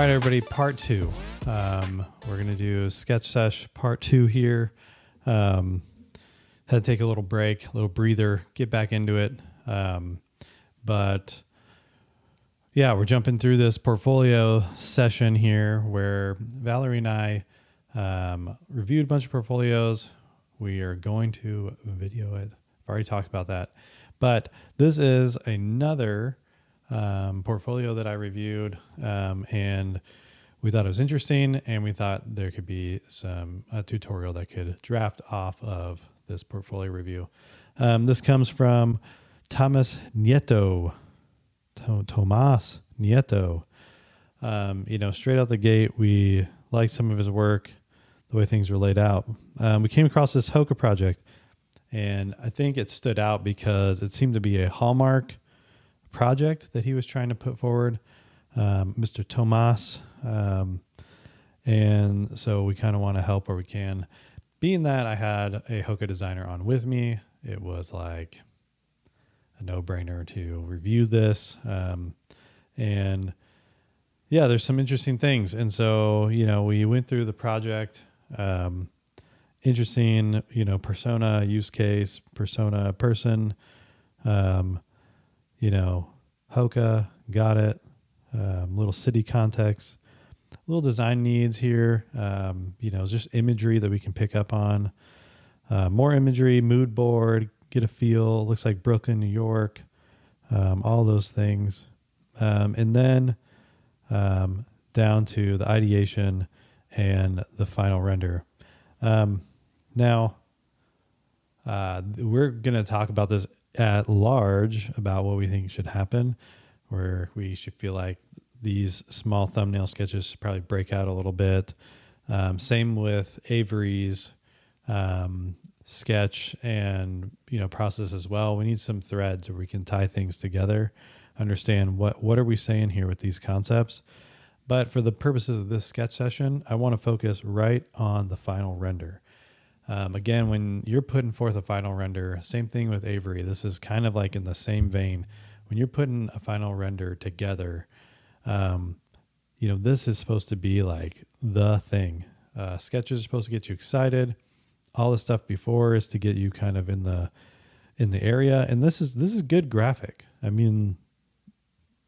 All right, everybody, part two. We're going to do Sketch Sesh part two here. Had to take a little break, a little breather, get back into it. But yeah, we're jumping through this portfolio session here where Valerie and I reviewed a bunch of portfolios. We are going to video it. I've already talked about that. But this is another portfolio that I reviewed, and we thought it was interesting, and we thought there could be a tutorial that could draft off of this portfolio review. This comes from Tomas Nieto. Tomas Nieto. Straight out the gate, we liked some of his work, the way things were laid out. We came across this Hoka project, and I think it stood out because it seemed to be a hallmark project that he was trying to put forward, Mr. Tomas. And so we kind of want to help where we can. Being that I had a Hoka designer on with me, it was like a no-brainer to review this. And yeah, there's some interesting things. And so, we went through the project, interesting, persona, use case, persona, person, Hoka, got it. Little city context, little design needs here. Just imagery that we can pick up on. More imagery, mood board, get a feel. Looks like Brooklyn, New York. All those things. And then down to the ideation and the final render. Now, we're going to talk about this at large about what we think should happen, where we should feel like these small thumbnail sketches should probably break out a little bit. Same with Avery's sketch and process as well. We need some threads where we can tie things together, understand what are we saying here with these concepts. But for the purposes of this sketch session, I want to focus right on the final render. Again, when you're putting forth a final render, same thing with Avery. This is kind of like in the same vein. When you're putting a final render together, this is supposed to be like the thing. Sketches are supposed to get you excited. All the stuff before is to get you kind of in the area. And this is good graphic. I mean,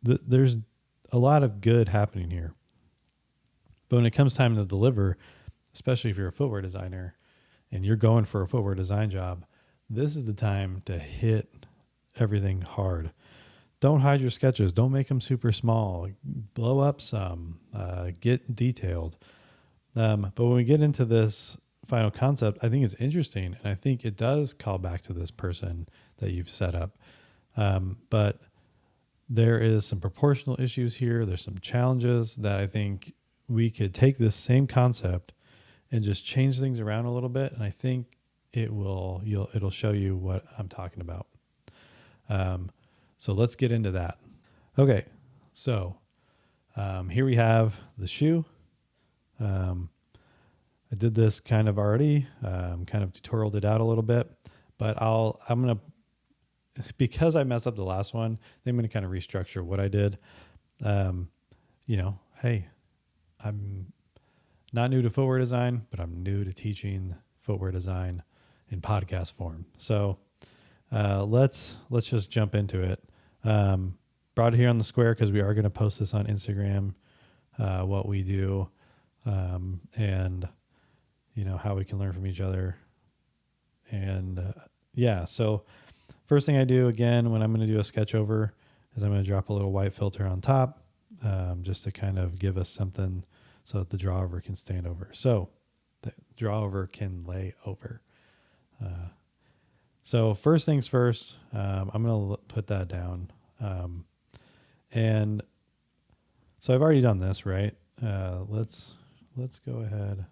there's a lot of good happening here. But when it comes time to deliver, especially if you're a footwear designer and you're going for a footwear design job, this is the time to hit everything hard. Don't hide your sketches. Don't make them super small. Blow up some. Get detailed. But when we get into this final concept, I think it's interesting, and I think it does call back to this person that you've set up. But there is some proportional issues here. There's some challenges that I think we could take this same concept and just change things around a little bit, and I think it'll show you what I'm talking about. So let's get into that. Okay, so here we have the shoe. I did this kind of already, kind of tutorialed it out a little bit, but I'm going to, because I messed up the last one, I'm going to kind of restructure what I did. Hey, I'm not new to footwear design, but I'm new to teaching footwear design in podcast form. So let's just jump into it. Brought it here on the square because we are going to post this on Instagram, what we do, and how we can learn from each other. And so first thing I do again when I'm going to do a sketch over is I'm going to drop a little white filter on top, just to kind of give us something so that the draw over can stand over. So the draw over can lay over. So first things first, I'm going to put that down. And so I've already done this, right? Let's go ahead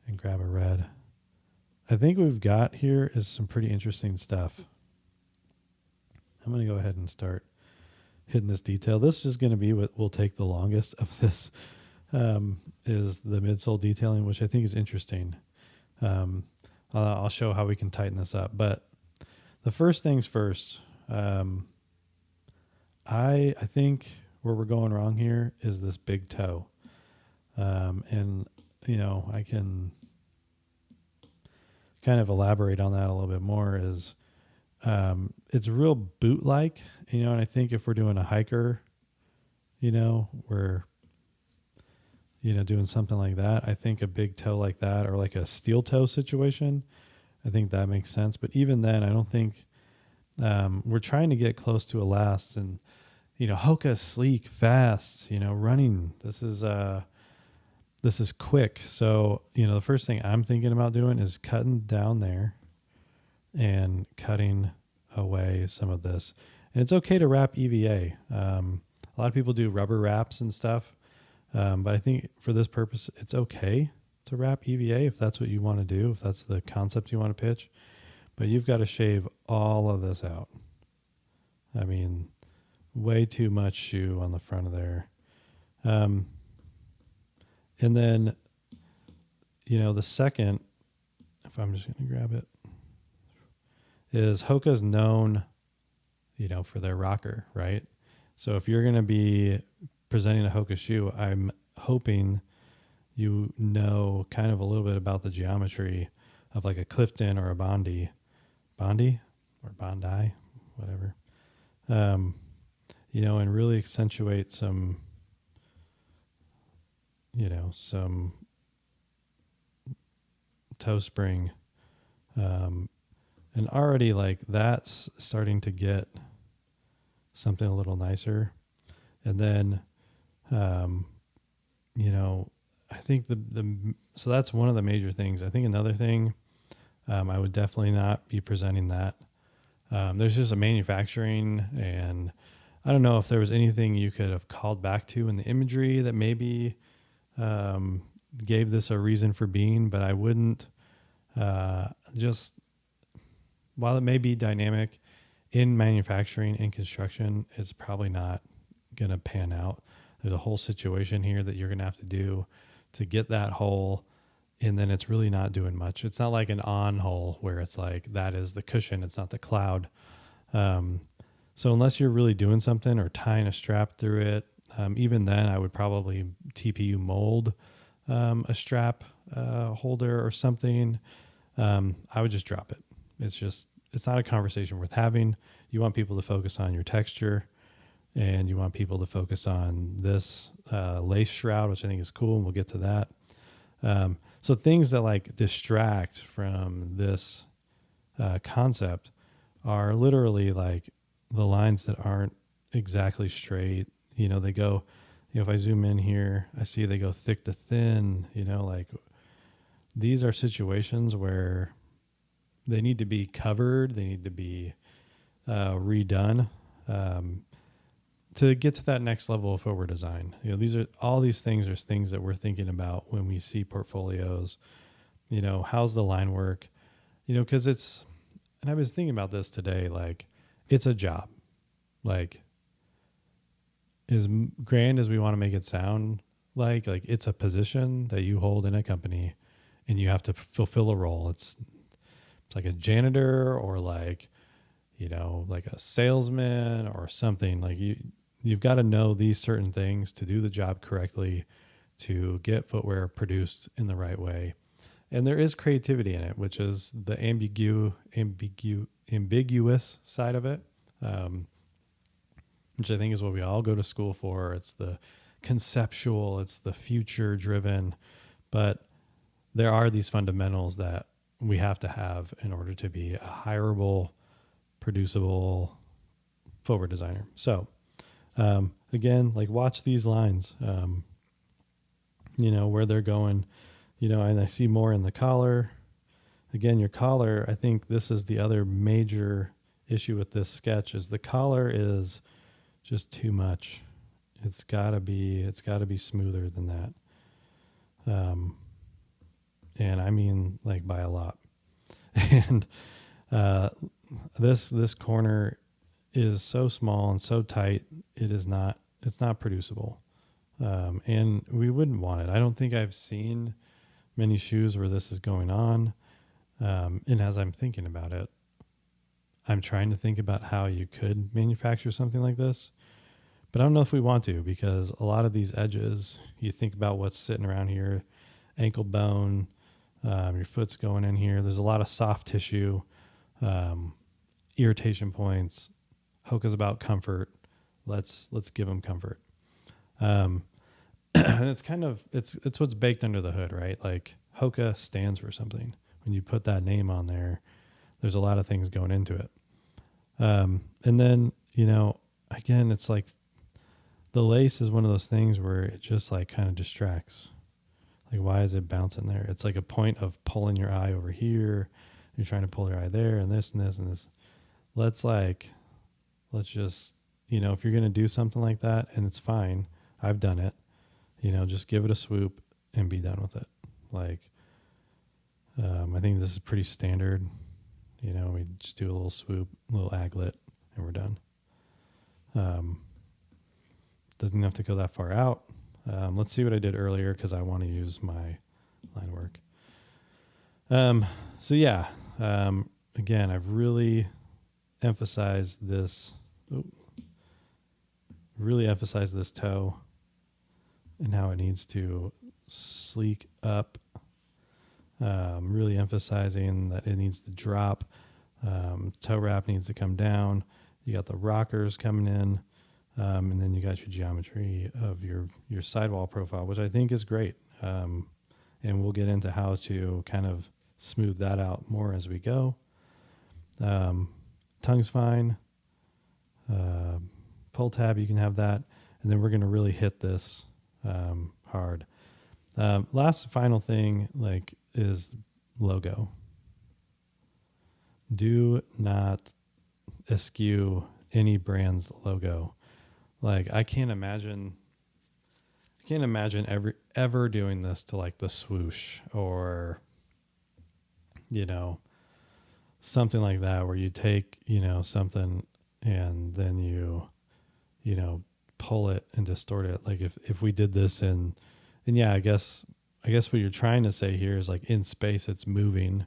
and grab a red. I think what we've got here is some pretty interesting stuff. I'm going to go ahead and start hitting this detail. This is going to be what will take the longest of this, is the midsole detailing, which I think is interesting. I'll show how we can tighten this up. But the first things first, I think where we're going wrong here is this big toe. And, I can kind of elaborate on that a little bit more is it's real boot-like, and I think if we're doing a hiker, we're, doing something like that, I think a big toe like that or like a steel toe situation, I think that makes sense. But even then, I don't think we're trying to get close to a last and, Hoka sleek, fast, running. This is quick. So, the first thing I'm thinking about doing is cutting down there and cutting away some of this. And it's okay to wrap EVA. A lot of people do rubber wraps and stuff. But I think for this purpose, it's okay to wrap EVA if that's what you want to do, if that's the concept you want to pitch. But you've got to shave all of this out. I mean, way too much shoe on the front of there. And then, the second, if I'm just going to grab it, is Hoka's known, for their rocker, right? So if you're going to be presenting a Hoka shoe, I'm hoping kind of a little bit about the geometry of like a Clifton or a Bondi or Bondi, whatever, and really accentuate some, some toe spring, and already like that's starting to get something a little nicer. And then, I think so that's one of the major things. I think another thing, I would definitely not be presenting that. There's just a manufacturing, and I don't know if there was anything you could have called back to in the imagery that maybe gave this a reason for being, but I wouldn't just, while it may be dynamic in manufacturing and construction, it's probably not going to pan out. There's a whole situation here that you're going to have to do to get that hole, and then it's really not doing much. It's not like an on hole where it's like that is the cushion, it's not the cloud. So unless you're really doing something or tying a strap through it, even then I would probably TPU mold a strap holder or something. I would just drop it. It's not a conversation worth having. You want people to focus on your texture, and you want people to focus on this lace shroud, which I think is cool, and we'll get to that. So things that like distract from this concept are literally like the lines that aren't exactly straight. They go, if I zoom in here, I see they go thick to thin, like these are situations where they need to be covered. They need to be redone to get to that next level of footwear design. All these things are things that we're thinking about when we see portfolios. How's the line work? Because and I was thinking about this today, like it's a job. Like as grand as we want to make it sound, like it's a position that you hold in a company and you have to fulfill a role. It's like a janitor or like a salesman or something. Like you've got to know these certain things to do the job correctly, to get footwear produced in the right way. And there is creativity in it, which is the ambiguous side of it, which I think is what we all go to school for. It's the conceptual, it's the future driven, but there are these fundamentals that we have to have in order to be a hireable, producible footwear designer. So again, like watch these lines, where they're going, and I see more in the collar. Again, your collar, I think this is the other major issue with this sketch is the collar is just too much. It's gotta be smoother than that. And I mean like by a lot. And this corner is so small and so tight, it's not producible. And we wouldn't want it. I don't think I've seen many shoes where this is going on. And as I'm thinking about it, I'm trying to think about how you could manufacture something like this. But I don't know if we want to, because a lot of these edges, you think about what's sitting around here, ankle bone, your foot's going in here. There's a lot of soft tissue, irritation points. Hoka's about comfort. Let's give them comfort. And it's kind of it's what's baked under the hood, right? Like Hoka stands for something. When you put that name on there, there's a lot of things going into it. And then, again, it's like the lace is one of those things where it just like kind of distracts. Like, why is it bouncing there? It's like a point of pulling your eye over here. You're trying to pull your eye there, and this and this and this. Let's just, if you're going to do something like that, and it's fine, I've done it, just give it a swoop and be done with it. Like, I think this is pretty standard. We just do a little swoop, a little aglet, and we're done. Doesn't have to go that far out. Let's see what I did earlier, because I want to use my line work. So yeah, again, I've really emphasized this. Really emphasize this toe and how it needs to sleek up. Really emphasizing that it needs to drop. Toe wrap needs to come down. You got the rockers coming in, and then you got your geometry of your sidewall profile, which I think is great. And we'll get into how to kind of smooth that out more as we go. Tongue's fine. Pull tab, you can have that. And then we're going to really hit this hard. Last final thing is logo. Do not eschew any brand's logo. I can't imagine ever doing this to the swoosh or something like that, where you take something and then you pull it and distort it. Like if we did this and yeah, I guess what you're trying to say here is in space it's moving,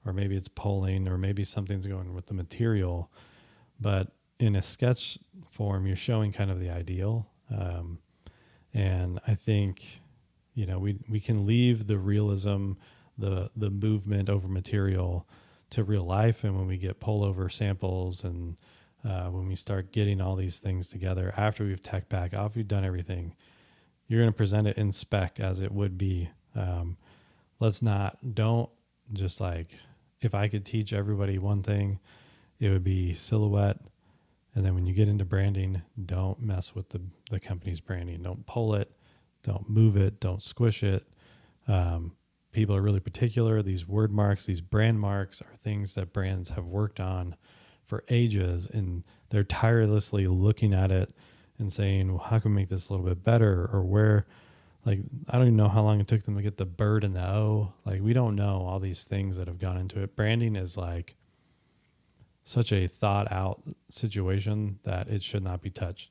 or maybe it's pulling, or maybe something's going with the material, but in a sketch form you're showing kind of the ideal. And I think we can leave the realism, the movement over material to real life, and when we get pullover samples and when we start getting all these things together after we've tech back, after we've done everything, you're going to present it in spec as it would be. Don't just if I could teach everybody one thing, it would be silhouette. And then when you get into branding, don't mess with the company's branding. Don't pull it, don't move it, don't squish it. People are really particular. These word marks, these brand marks are things that brands have worked on for ages, and they're tirelessly looking at it and saying, well, how can we make this a little bit better? Or where, I don't even know how long it took them to get the bird and the O. We don't know all these things that have gone into it. Branding is such a thought out situation that it should not be touched.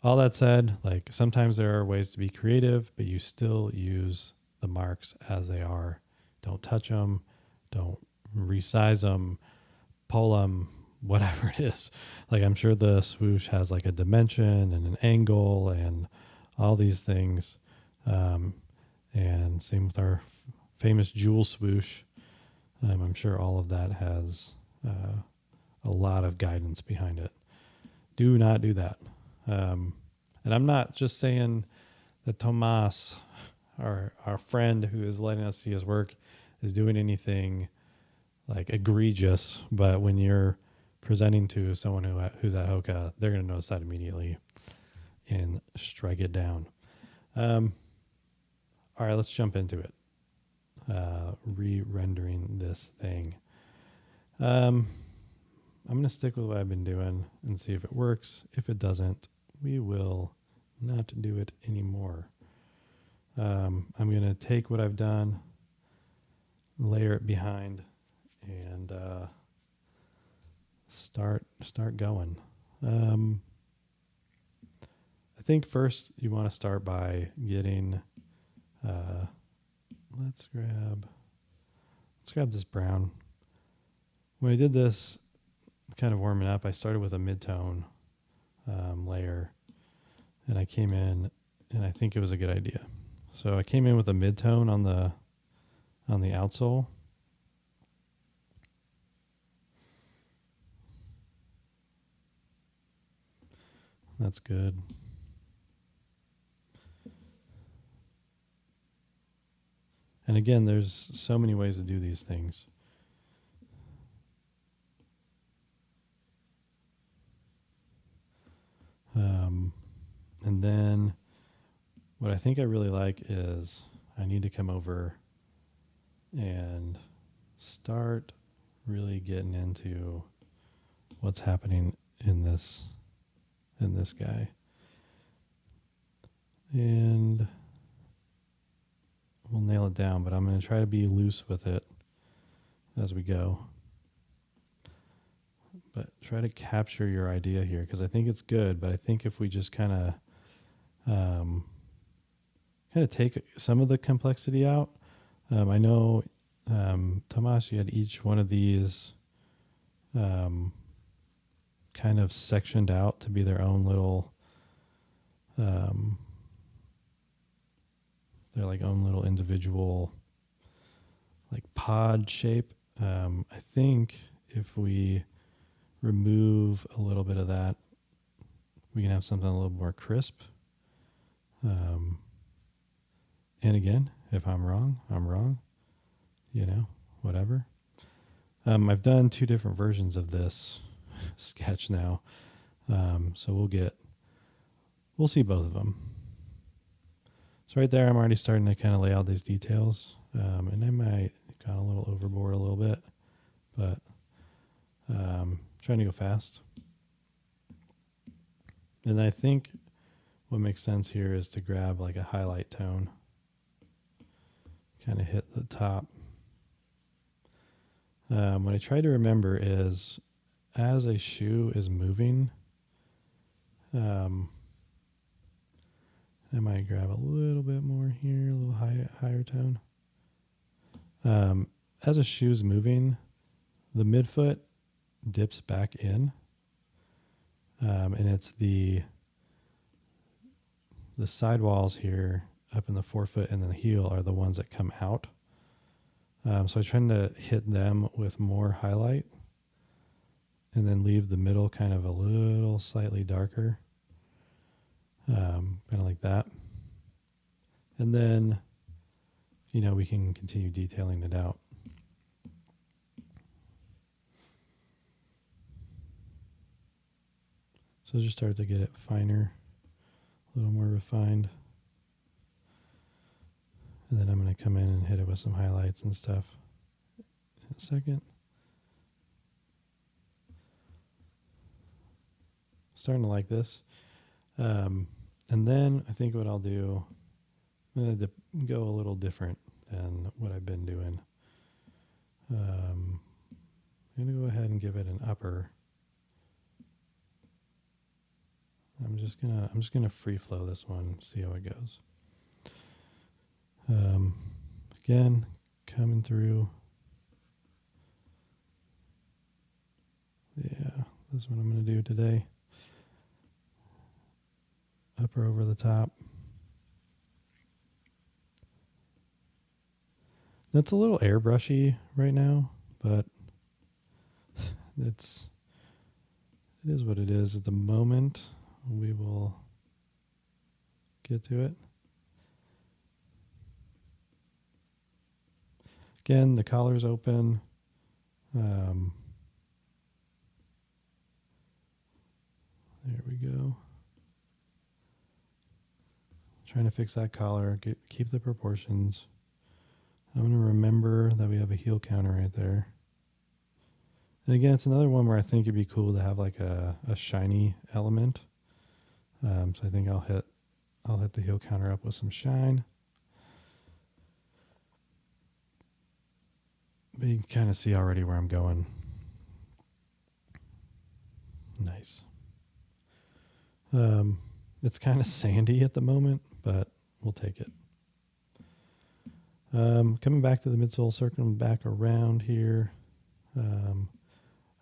All that said, sometimes there are ways to be creative, but you still use the marks as they are. Don't touch them. Don't resize them, pull them, whatever it is. I'm sure the swoosh has a dimension and an angle and all these things. And same with our famous jewel swoosh. I'm sure all of that has a lot of guidance behind it. Do not do that. And I'm not just saying that Tomas, our friend who is letting us see his work, is doing anything egregious, but when you're presenting to someone who's at Hoka, they're going to notice that immediately and strike it down. All right, let's jump into it. Re-rendering this thing. I'm going to stick with what I've been doing and see if it works. If it doesn't, we will not do it anymore. I'm going to take what I've done, layer it behind, and start going. I think first you want to start by getting, let's grab this brown. When I did this, kind of warming up, I started with a mid-tone layer, and I came in, and I think it was a good idea. So I came in with a mid-tone on the outsole. That's good. And again, there's so many ways to do these things. And then what I think I really like is I need to come over and start really getting into what's happening in this guy. And we'll nail it down, but I'm going to try to be loose with it as we go. But try to capture your idea here, because I think it's good, but I think if we just kind of take some of the complexity out. I know, Tomas, you had each one of these kind of sectioned out to be their own little, their like own little individual like pod shape. I think if we remove a little bit of that, we can have something a little more crisp. And again, if I'm wrong, I'm wrong. Whatever. I've done 2 different versions of this sketch now. So we'll see both of them. So right there, I'm already starting to kind of lay out these details. And I might have gone a little overboard a little bit, but trying to go fast. And I think what makes sense here is to grab like a highlight tone, kind of hit the top. What I try to remember is as a shoe is moving, I might grab a little bit more here, a little higher tone. As a shoe's moving, the midfoot dips back in, and it's the sidewalls here up in the forefoot and then the heel are the ones that come out. So I'm trying to hit them with more highlight and then leave the middle kind of a little slightly darker, kind of like that. And then, we can continue detailing it out. So just start to get it finer, a little more refined. And then I'm going to come in and hit it with some highlights and stuff in a second. Starting to like this. And then I think what I'll do, I'm going to go a little different than what I've been doing. I'm going to go ahead and give it an upper. I'm just gonna free flow this one, see how it goes. Again, coming through. Yeah, this is what I'm gonna do today. Upper over the top. That's a little airbrushy right now, but it is what it is at the moment. We will get to it. Again, the collar's open. There we go. Trying to fix that collar, keep the proportions. I'm going to remember that we have a heel counter right there. And again, it's another one where I think it'd be cool to have like a shiny element. So I think I'll hit the heel counter up with some shine. But you can kind of see already where I'm going. Nice. It's kind of sandy at the moment, but we'll take it. Coming back to the midsole, circling back around here.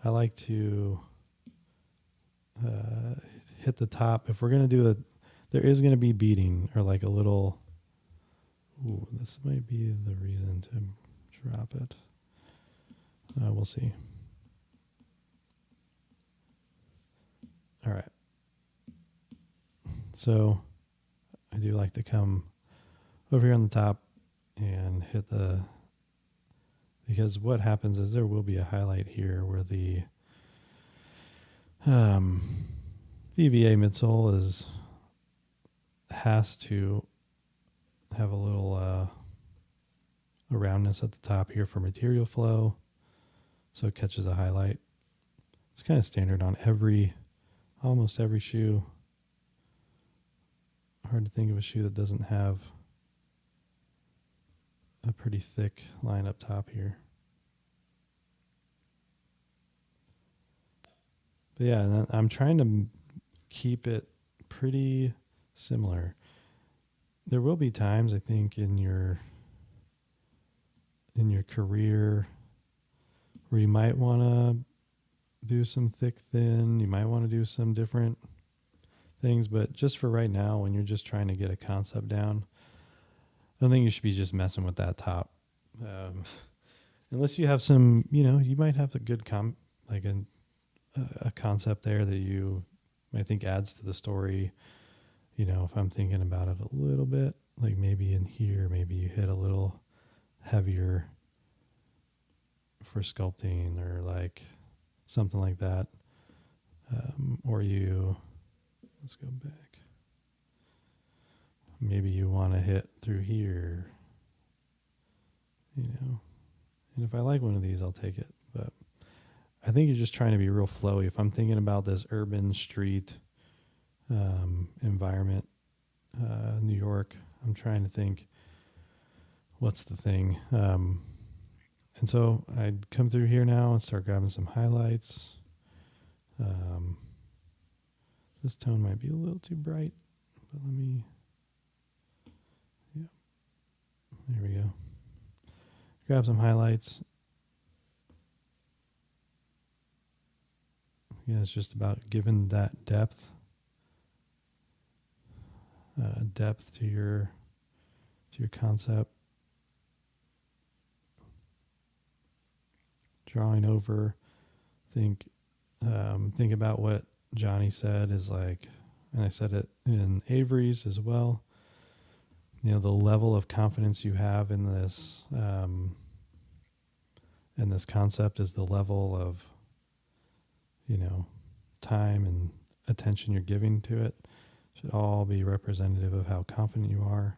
I like to hit the top. If we're going to do there is going to be beading or like a little. Ooh, this might be the reason to drop it. We'll see. All right. So I do like to come over here on the top and hit because what happens is there will be a highlight here where the EVA midsole has to have a little a roundness at the top here for material flow, so it catches a highlight. It's kind of standard on almost every shoe. Hard to think of a shoe that doesn't have a pretty thick line up top here. But yeah, I'm trying to keep it pretty similar. There will be times, I think, in your career where you might want to do some thick thin, you might want to do some different things, but just for right now, when you're just trying to get a concept down, I don't think you should be just messing with that top. Unless you have some, you might have a good a concept there that you might think adds to the story. If I'm thinking about it a little bit, like maybe in here, maybe you hit a little heavier for sculpting or like something like that. Let's go back. Maybe you want to hit through here, and if I like one of these, I'll take it. But I think you're just trying to be real flowy. If I'm thinking about this urban street environment, New York, I'm trying to think, what's the thing? And so I'd come through here now and start grabbing some highlights. This tone might be a little too bright, but there we go. Grab some highlights. Again, it's just about giving that depth to your concept. Drawing over, think about what Johnny said is like, and I said it in Avery's as well. The level of confidence you have in this concept is the level of time and attention you're giving to it. Should all be representative of how confident you are.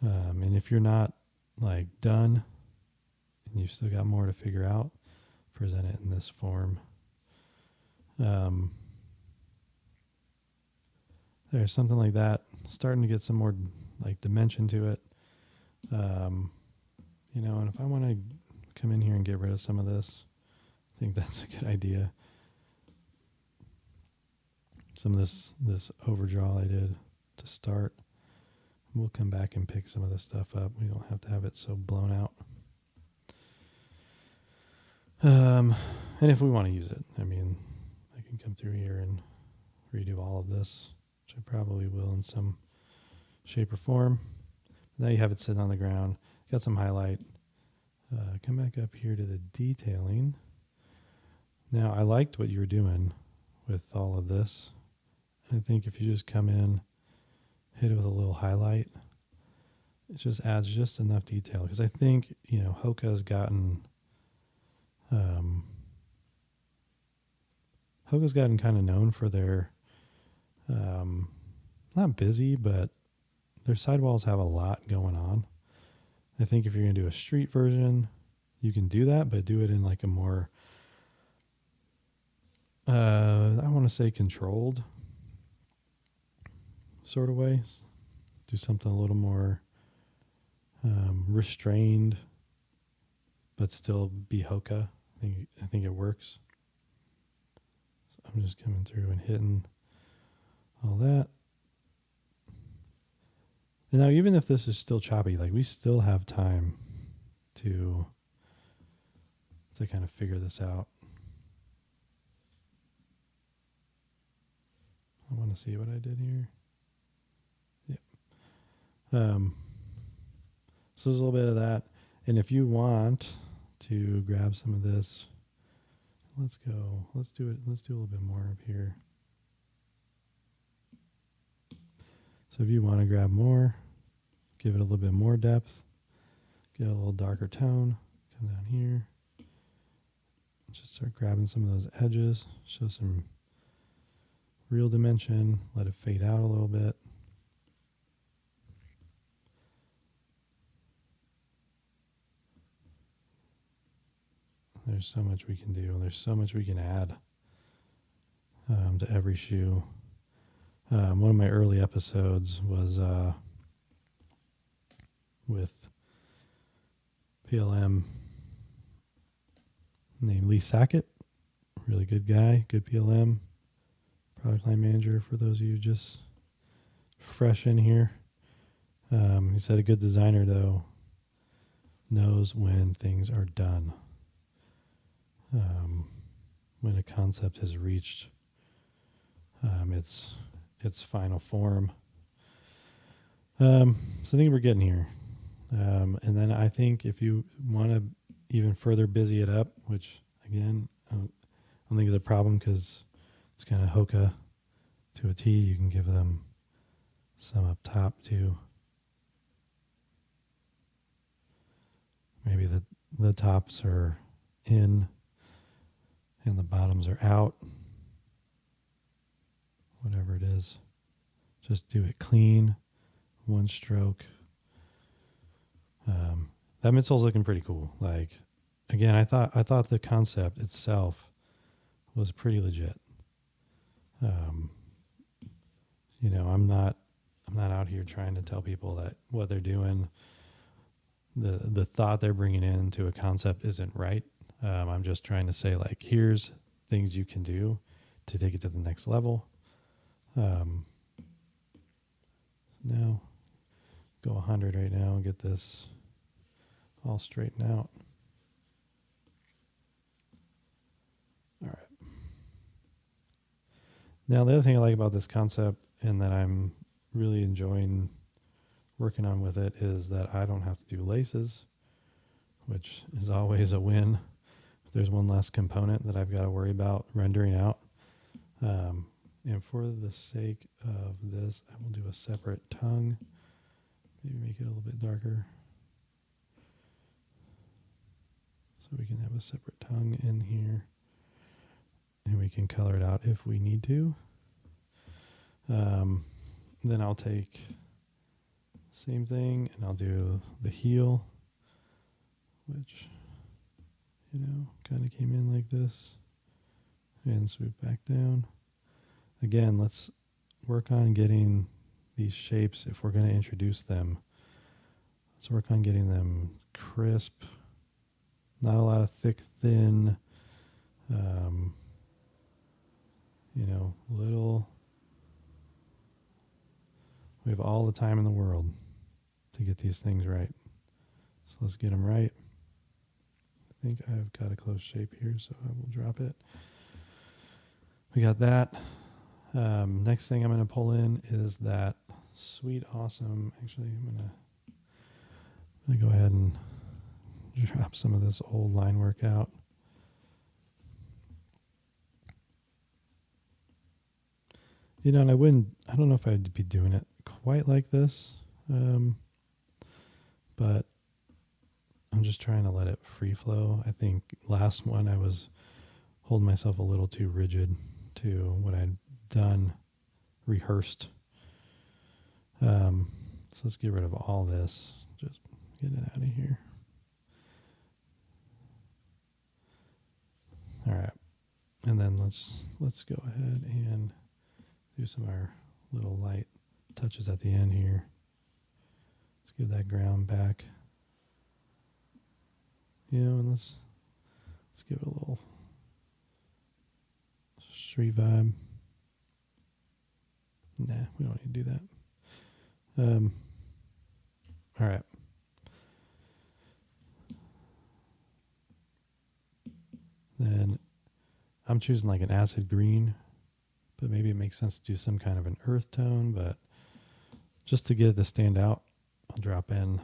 And if you're not like done and you've still got more to figure out, present it in this form. There's something like that, starting to get some more like dimension to it. And if I want to come in here and get rid of some of this, I think that's a good idea. Some of this overdraw I did to start. We'll come back and pick some of this stuff up. We don't have to have it so blown out. And if we want to use it, I can come through here and redo all of this, which I probably will in some shape or form. Now you have it sitting on the ground. Got some highlight. Come back up here to the detailing. Now, I liked what you were doing with all of this. I think if you just come in, hit it with a little highlight, it just adds just enough detail. Because I think, Hoka's gotten kind of known for their, not busy, but their sidewalls have a lot going on. I think if you're going to do a street version, you can do that, but do it in like a more, I want to say controlled sort of way. Do something a little more restrained, but still be Hoka. I think it works. So I'm just coming through and hitting all that. And now, even if this is still choppy, like we still have time to kind of figure this out. I want to see what I did here. So there's a little bit of that. And if you want to grab some of this, let's go. Let's do it. Let's do a little bit more up here. So if you want to grab more, give it a little bit more depth, get a little darker tone, come down here. Just start grabbing some of those edges, show some real dimension, let it fade out a little bit. There's so much we can do. There's so much we can add to every shoe. One of my early episodes was with PLM named Lee Sackett. Really good guy, good PLM. Product line manager for those of you just fresh in here. He said a good designer, though, knows when things are done. When a concept has reached its final form. So I think we're getting here. And then I think if you want to even further busy it up, which again, I don't think is a problem because it's kind of Hoka to a T. You can give them some up top too. Maybe the tops are in and the bottoms are out. Whatever it is. Just do it clean, one stroke. That midsole's looking pretty cool. Like, again, I thought the concept itself was pretty legit. You know, I'm not out here trying to tell people that what they're doing, the thought they're bringing into a concept isn't right. I'm just trying to say, like, here's things you can do to take it to the next level. Now, go 100 right now and get this all straightened out. All right. Now, the other thing I like about this concept and that I'm really enjoying working on with it is that I don't have to do laces, which is always a win. There's one less component that I've got to worry about rendering out. And for the sake of this, I will do a separate tongue. Maybe make it a little bit darker. So we can have a separate tongue in here. And we can color it out if we need to. Then I'll take same thing and I'll do the heel, which, you know, kind of came in like this and swoop back down. Again, let's work on getting these shapes, if we're going to introduce them, let's work on getting them crisp, not a lot of thick, thin, you know, little. We have all the time in the world to get these things right. So let's get them right. I think I've got a close shape here, so I will drop it. We got that. Next thing I'm going to pull in is that sweet, awesome. Actually, I'm going to go ahead and drop some of this old line work out. You know, and I don't know if I'd be doing it quite like this, but I'm just trying to let it free flow. I think last one I was holding myself a little too rigid to what I'd done, rehearsed. So let's get rid of all this. Just get it out of here. All right, and then let's go ahead and do some of our little light touches at the end here. Let's give that ground back. You know, and let's give it a little street vibe. Nah, we don't need to do that. All right. Then I'm choosing like an acid green, but maybe it makes sense to do some kind of an earth tone, but just to get it to stand out, I'll drop in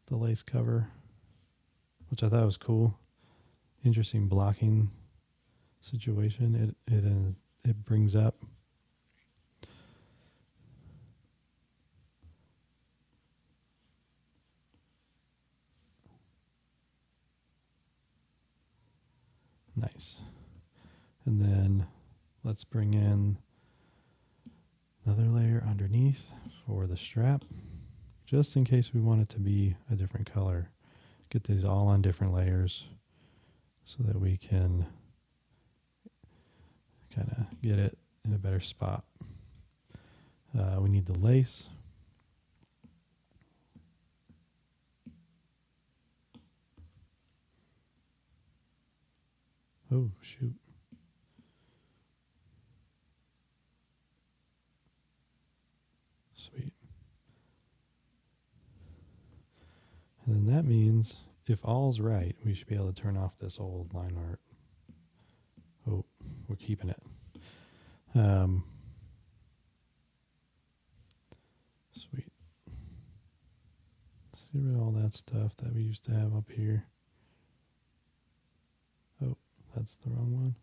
the lace cover, which I thought was cool. Interesting blocking situation. It brings up. Nice. And then let's bring in another layer underneath for the strap, just in case we want it to be a different color. Get these all on different layers so that we can kind of get it in a better spot. We need the lace. Oh, shoot. Sweet. And then that means if all's right, we should be able to turn off this old line art. Oh, we're keeping it. Sweet. Let's get rid of all that stuff that we used to have up here. Oh, that's the wrong one.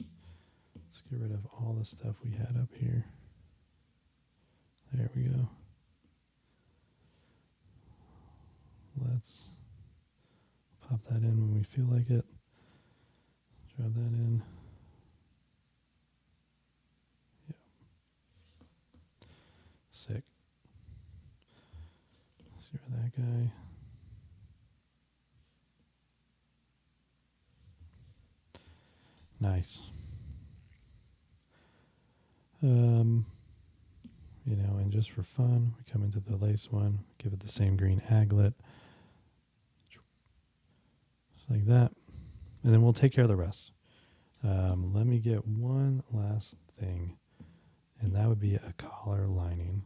Let's get rid of all the stuff we had up here. There we go. Let's pop that in when we feel like it. Drop that in. Yeah. Sick. Let's get rid of that guy. Nice. You know, and just for fun, we come into the lace one, give it the same green aglet, just like that, and then we'll take care of the rest. Let me get one last thing, and that would be a collar lining.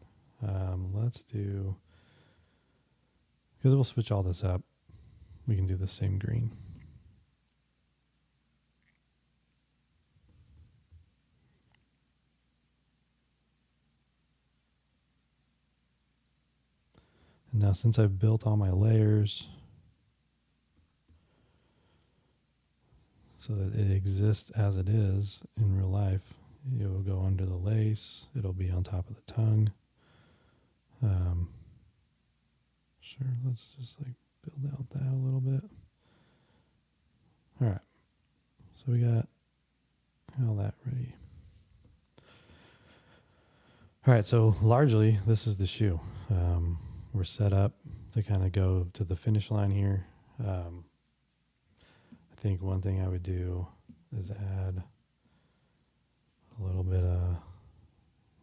Let's do, because we'll switch all this up, we can do the same green. And now since I've built all my layers so that it exists as it is in real life, it will go under the lace, it'll be on top of the tongue. Sure, let's just like build out that a little bit. All right, so we got all that ready. All right, so largely this is the shoe. We're set up to kind of go to the finish line here. I think one thing I would do is add a little bit of,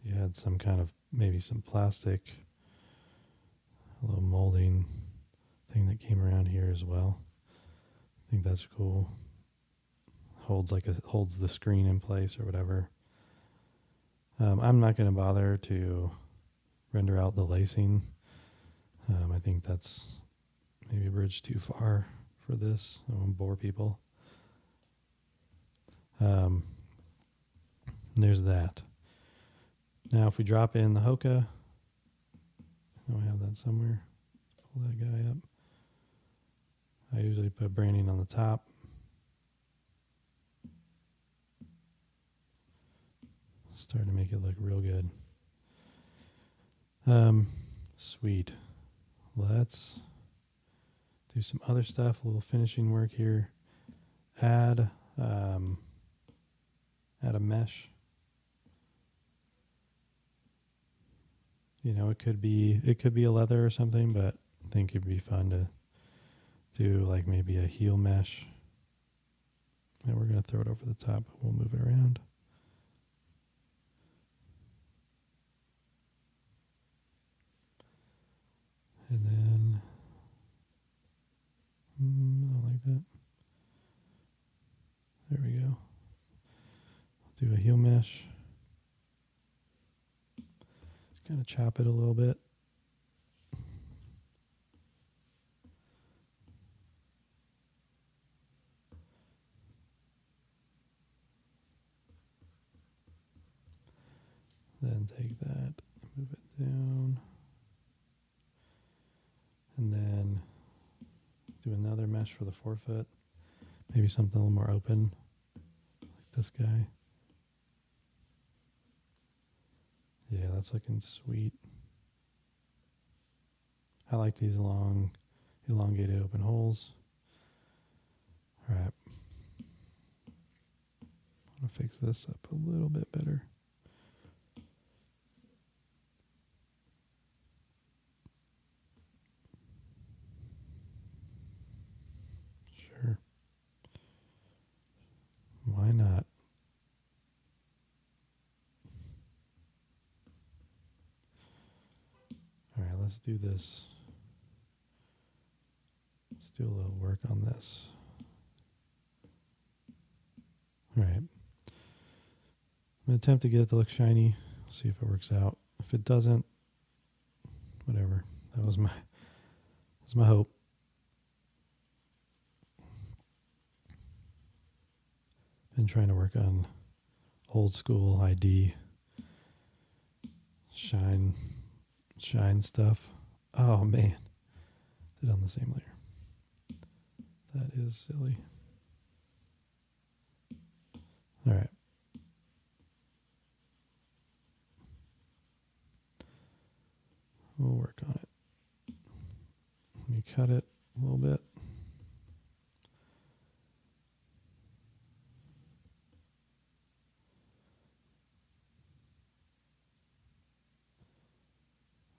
you had some kind of, maybe some plastic, a little molding thing that came around here as well. I think that's cool. Holds the screen in place or whatever. I'm not going to bother to render out the lacing. I think that's maybe a bridge too far for this. I won't bore people. There's that. Now if we drop in the Hoka, I know I have that somewhere. Pull that guy up. I usually put branding on the top. Starting to make it look real good. Sweet. Let's do some other stuff, a little finishing work here. Add a mesh. You know, it could be a leather or something, but I think it'd be fun to do like maybe a heel mesh. And we're going to throw it over the top, but we'll move it around. And then, I like that. There we go. Do a heel mesh. Just kind of chop it a little bit. Then take that, move it down. do another mesh for the forefoot. Maybe something a little more open, like this guy. Yeah, that's looking sweet. I like these long, elongated open holes. All right. I'm going to fix this up a little bit better. Sure. Why not? All right, let's do this. Let's do a little work on this. All right. I'm going to attempt to get it to look shiny. See if it works out. If it doesn't, whatever. That was my hope. Been trying to work on old school ID shine stuff. Oh man. Did it on the same layer. That is silly. All right. We'll work on it. Let me cut it a little bit.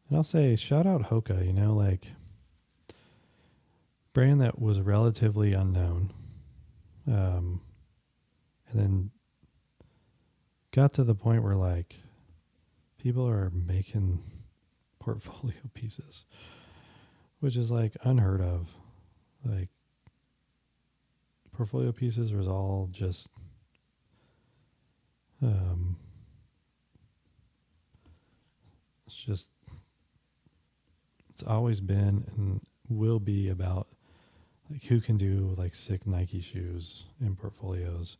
And I'll say, shout out Hoka, you know, like brand that was relatively unknown. And then got to the point where like people are making portfolio pieces, which is like unheard of. Like portfolio pieces was all just it's always been and will be about like who can do like sick Nike shoes in portfolios.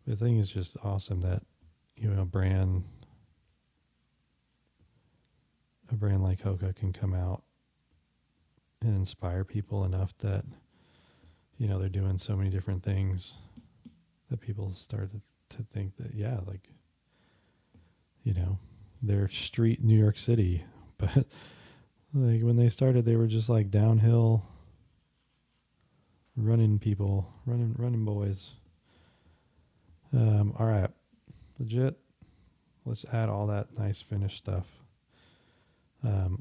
The thing is just awesome that, you know, a brand like Hoka can come out and inspire people enough that, you know, they're doing so many different things that people start to think that, yeah, like, you know, they're street New York City. But like when they started, they were just like downhill running people, running boys. All right, legit. Let's add all that nice finished stuff.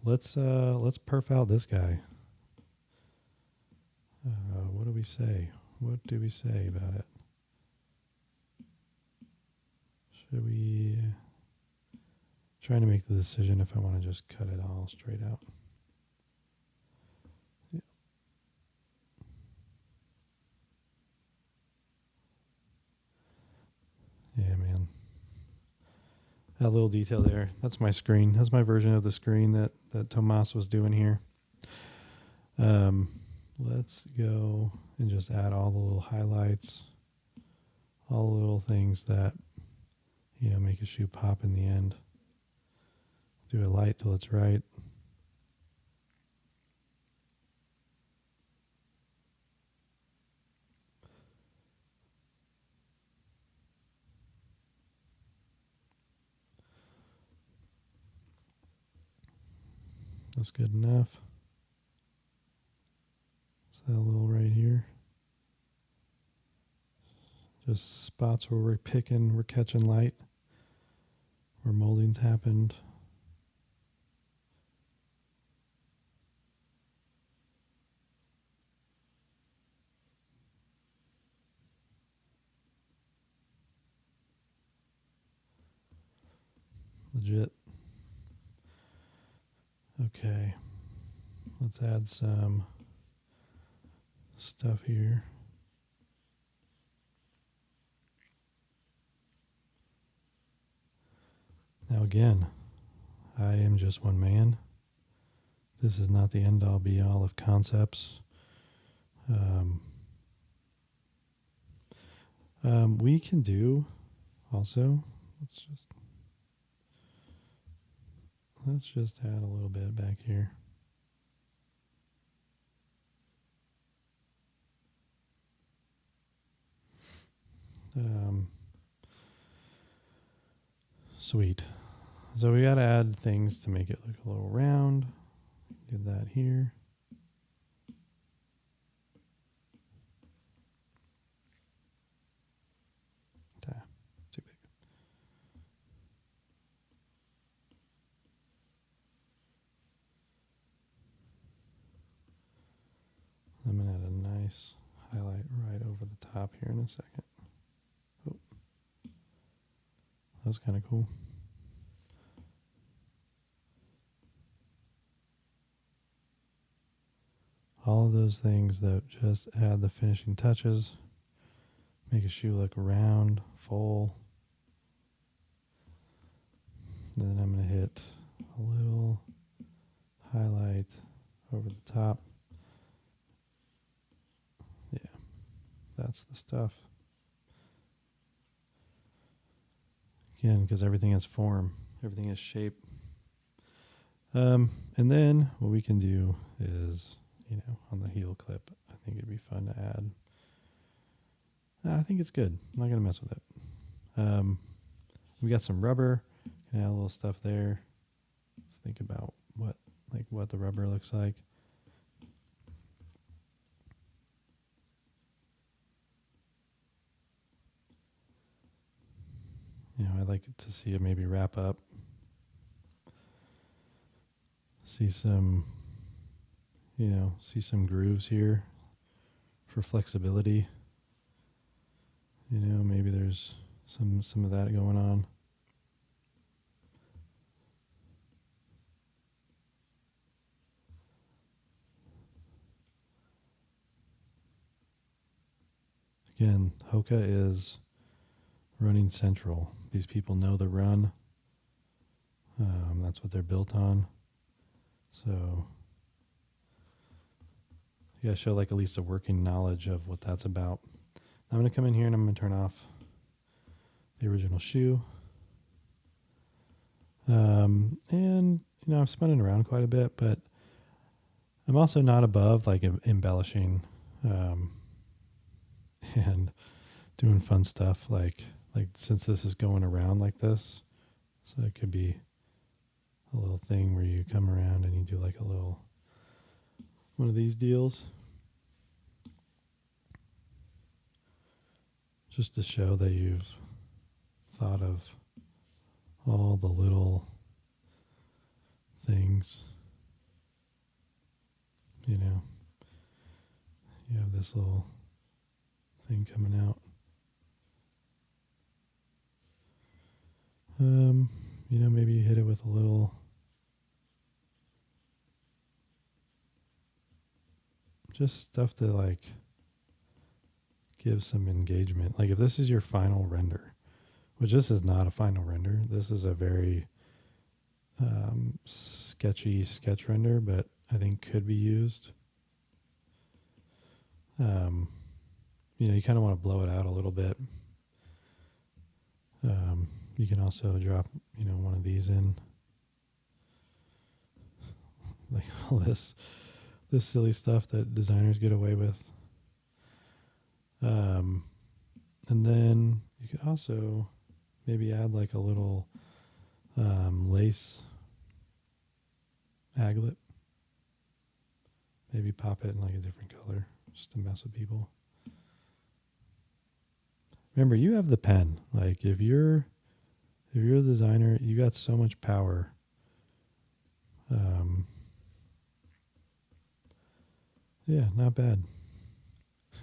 Let's perf out this guy. What do we say? What do we say about it? Should we trying to make the decision if I want to just cut it all straight out? Yeah. Yeah, man. That little detail there. That's my screen. That's my version of the screen that Tomas was doing here. Let's go and just add all the little highlights, all the little things that, you know, make a shoe pop in the end. Do it light till it's right. That's good enough. So that little right here. Just spots where we're catching light, where molding's happened. Legit. Okay. Let's add some stuff here. Now again, I am just one man. This is not the end all be all of concepts. We can do also, let's just add a little bit back here. Sweet. So we got to add things to make it look a little round. Get that here. Too big. I'm going to add a nice highlight right over the top here in a second. Oh, that was kind of cool. All of those things that just add the finishing touches, make a shoe look round, full. And then I'm going to hit a little highlight over the top. Yeah, that's the stuff. Again, because everything has form, everything has shape. And then what we can do is, on the heel clip, I think it'd be fun to add. I think it's good. I'm not going to mess with it. We got some rubber. Can add a little stuff there. Let's think about what the rubber looks like. I'd like to see it maybe wrap up. See some grooves here for flexibility. Maybe there's some of that going on. Again, Hoka is running central. These people know the run. That's what they're built on. So you gotta show at least a working knowledge of what that's about. I'm going to come in here and I'm going to turn off the original shoe. And, I've spun it around quite a bit, but I'm also not above embellishing and doing fun stuff like since this is going around like this. So it could be a little thing where you come around and you do a little one of these deals. Just to show that you've thought of all the little things. You have this little thing coming out. Maybe you hit it with a little just stuff to give some engagement. If this is your final render, which this is not a final render, this is a very sketchy sketch render, but I think could be used. You kind of want to blow it out a little bit. You can also drop, one of these in. All this silly stuff that designers get away with. And then you could also maybe add a little lace aglet. Maybe pop it in a different color just to mess with people. Remember, you have the pen. If you're a designer, you got so much power. Yeah, not bad.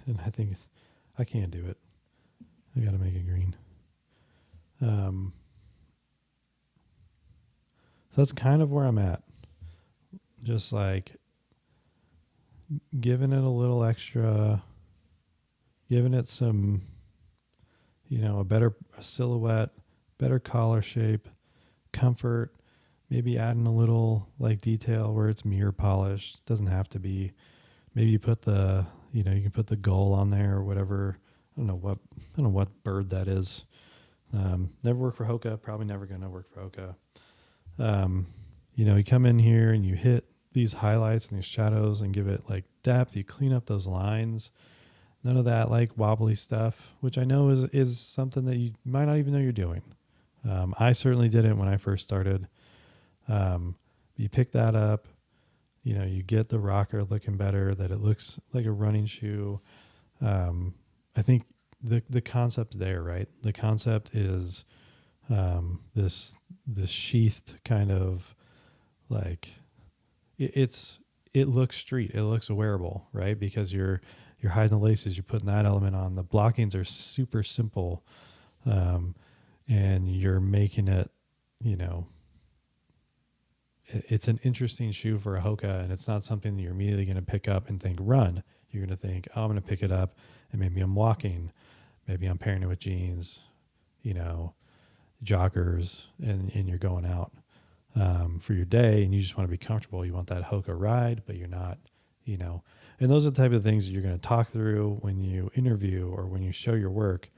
And I think I can't do it. I got to make it green. So that's kind of where I'm at. Just giving it a little extra, giving it some, a better silhouette, better collar shape, comfort, maybe adding a little detail where it's mirror polished. Doesn't have to be. Maybe you put you can put the gull on there or whatever. I don't know what bird that is. Never worked for Hoka. Probably never going to work for Hoka. You come in here and you hit these highlights and these shadows and give it depth. You clean up those lines. None of that like wobbly stuff, which I know is something that you might not even know you're doing. I certainly didn't when I first started. You pick that up, you get the rocker looking better, that it looks like a running shoe. I think the concept's there, right? The concept is this sheathed kind of like it looks street, it looks wearable, right? Because you're hiding the laces, you're putting that element on. The blockings are super simple, and you're making it, it's an interesting shoe for a Hoka, and it's not something that you're immediately going to pick up and think run. You're going to think, oh, I'm going to pick it up, and maybe I'm walking, maybe I'm pairing it with jeans, joggers, and you're going out for your day, and you just want to be comfortable. You want that Hoka ride, but you're not, and those are the type of things that you're going to talk through when you interview or when you show your work.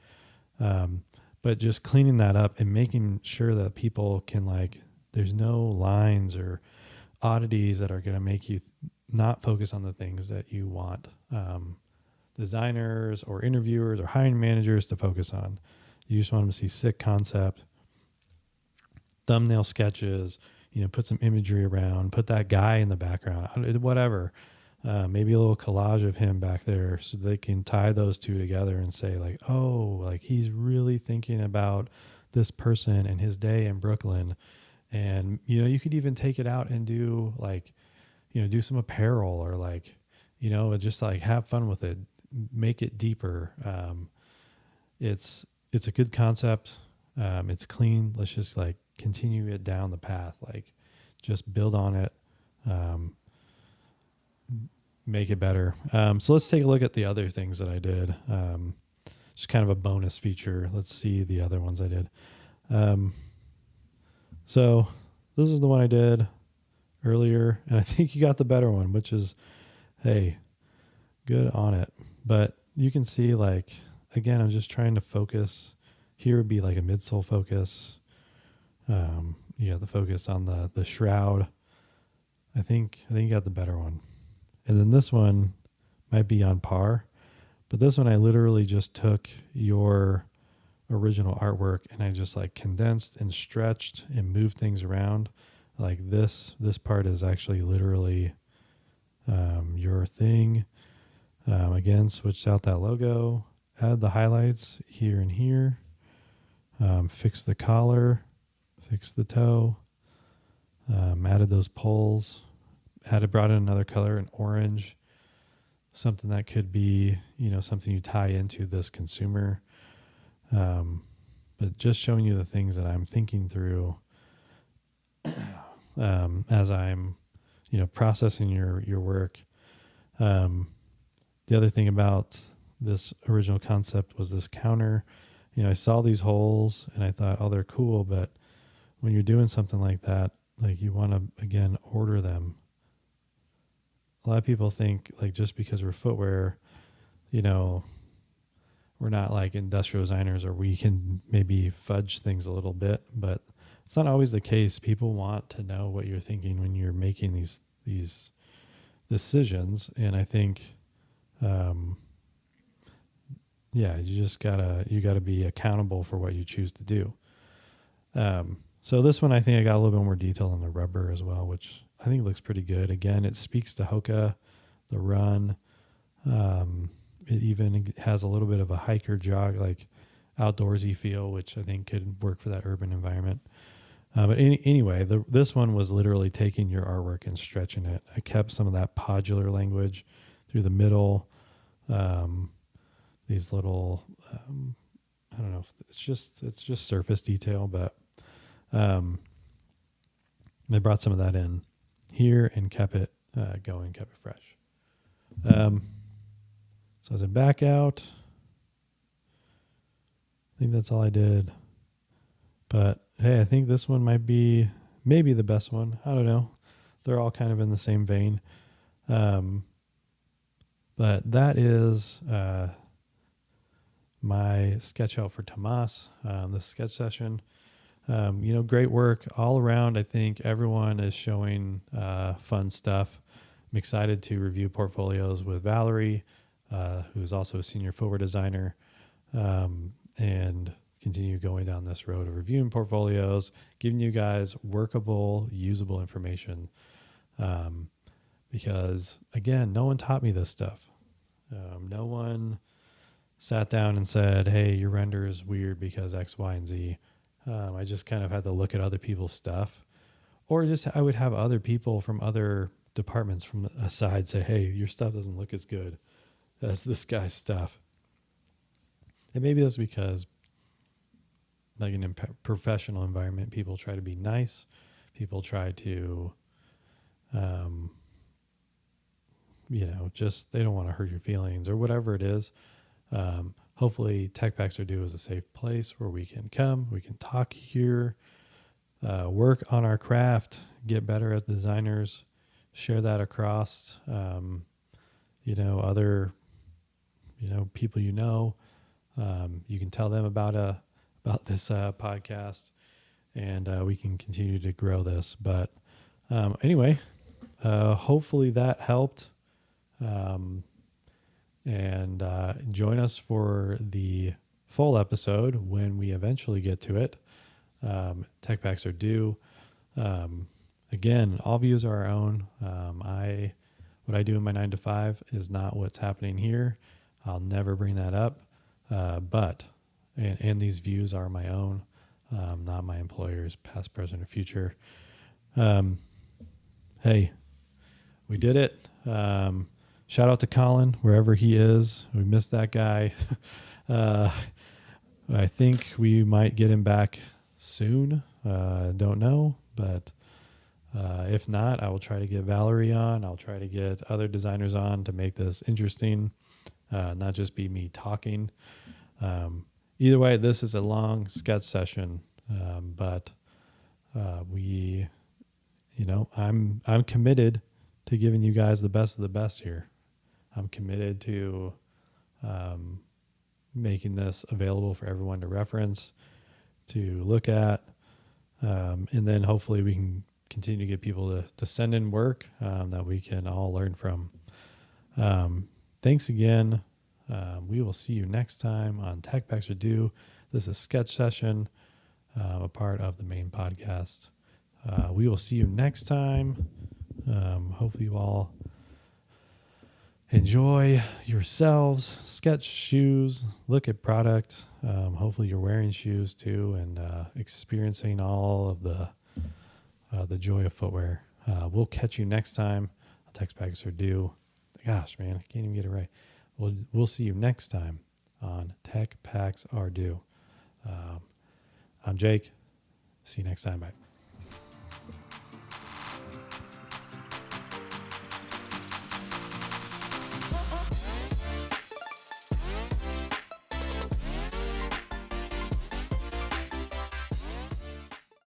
But just cleaning that up and making sure that people can there's no lines or oddities that are going to make you not focus on the things that you want designers or interviewers or hiring managers to focus on. You just want them to see sick concept, thumbnail sketches, put some imagery around, put that guy in the background, whatever. Maybe a little collage of him back there so they can tie those two together and say he's really thinking about this person and his day in Brooklyn. And, you could even take it out and do do some apparel or just have fun with it, make it deeper. It's a good concept. It's clean. Let's just continue it down the path. Just build on it. Make it better. So let's take a look at the other things that I did. Just kind of a bonus feature. Let's see the other ones I did. So this is the one I did earlier, and I think you got the better one, which is, hey, good on it. But you can see again, I'm just trying to focus. Here would be a midsole focus. The focus on the shroud. I think you got the better one. And then this one might be on par, but this one I literally just took your original artwork and I just condensed and stretched and moved things around. This part is actually literally your thing. Again, switched out that logo, add the highlights here and here, fix the collar, fix the toe, added those poles, brought in another color, an orange, something that could be, something you tie into this consumer. But just showing you the things that I'm thinking through as I'm, processing your work. The other thing about this original concept was this counter. I saw these holes and I thought, oh, they're cool. But when you're doing something like that, you want to, again, order them. A lot of people think just because we're footwear, we're not industrial designers, or we can maybe fudge things a little bit, but it's not always the case. People want to know what you're thinking when you're making these decisions. And I think, you gotta be accountable for what you choose to do. So this one, I think I got a little bit more detail on the rubber as well, which I think looks pretty good. Again, it speaks to Hoka, the run. It even has a little bit of a hiker jog, outdoorsy feel, which I think could work for that urban environment. But anyway, this one was literally taking your artwork and stretching it. I kept some of that podular language through the middle. These little, I don't know if it's just surface detail, but they brought some of that in here and kept it going, kept it fresh. So as I back out, I think that's all I did. But hey, I think this one might be maybe the best one. I don't know. They're all kind of in the same vein. But that is my sketch out for Tomas, this sketch session. Great work all around. I think everyone is showing fun stuff. I'm excited to review portfolios with Valerie. who's also a senior footwear designer, and continue going down this road of reviewing portfolios, giving you guys workable, usable information. Because again, no one taught me this stuff. No one sat down and said, hey, your render is weird because X, Y, and Z. I just kind of had to look at other people's stuff, or just I would have other people from other departments from aside say, hey, your stuff doesn't look as good as this guy's stuff. And maybe that's because like in a professional environment, people try to be nice. People try to, just they don't want to hurt your feelings or whatever it is. Hopefully Tech Packs Are Due is a safe place where we can come, we can talk here, work on our craft, get better as designers, share that across, other, people you can tell them about this podcast, and we can continue to grow this. But anyway, hopefully that helped. And join us for the full episode when we eventually get to it. Tech Packs Are Due. Again, all views are our own. What I do in my 9 to 5 is not what's happening here. I'll never bring that up. But these views are my own, not my employer's, past, present, or future. Hey, we did it. Shout out to Colin, wherever he is. We missed that guy. I think we might get him back soon. Don't know, but if not, I will try to get Valerie on. I'll try to get other designers on to make this interesting, not just be me talking. Either way, this is a long sketch session, but I'm committed to giving you guys the best of the best here. I'm committed to making this available for everyone to reference, to look at, and then hopefully we can continue to get people to send in work that we can all learn from. Thanks again. We will see you next time on Tech Packs Are Due. This is Sketch Session, a part of the main podcast. We will see you next time. Hopefully you all enjoy yourselves, sketch shoes, look at product. Hopefully you're wearing shoes too, and experiencing all of the joy of footwear. We'll catch you next time. Tech Packs Are Due. Gosh, man, I can't even get it right. We'll see you next time on Tech Packs Are Due. I'm Jake. See you next time. Bye.